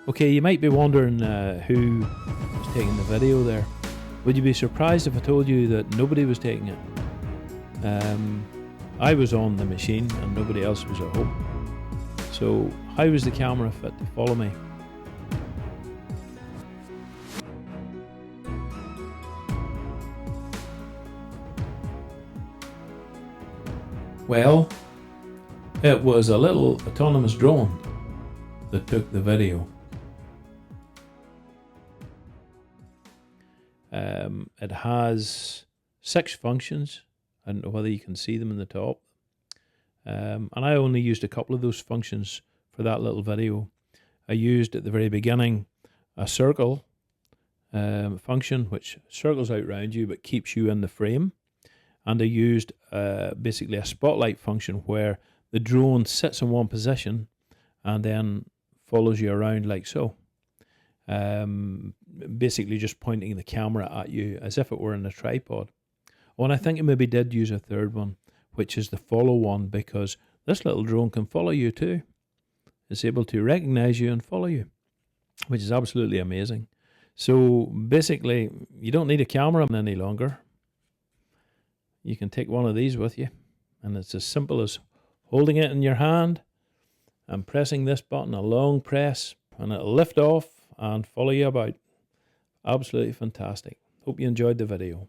Okay, you might be wondering who was taking the video there. Would you be surprised if I told you that nobody was taking it? I was on the machine and nobody else was at home. So how was the camera fit to follow me? Well, it was a little autonomous drone that took the video. It has 6 functions. I don't know whether you can see them in the top. And I only used a couple of those functions for that little video. I used at the very beginning a circle function which circles out around you but keeps you in the frame. And I used basically a spotlight function where the drone sits in one position and then follows you around like so. Basically just pointing the camera at you as if it were in a tripod. Oh, and I think I maybe did use a third one, which is the follow one, because this little drone can follow you too. It's able to recognize you and follow you, which is absolutely amazing. So basically, you don't need a camera any longer. You can take one of these with you, and it's as simple as holding it in your hand and pressing this button, a long press, and it'll lift off and follow you about. Absolutely fantastic. Hope you enjoyed the video.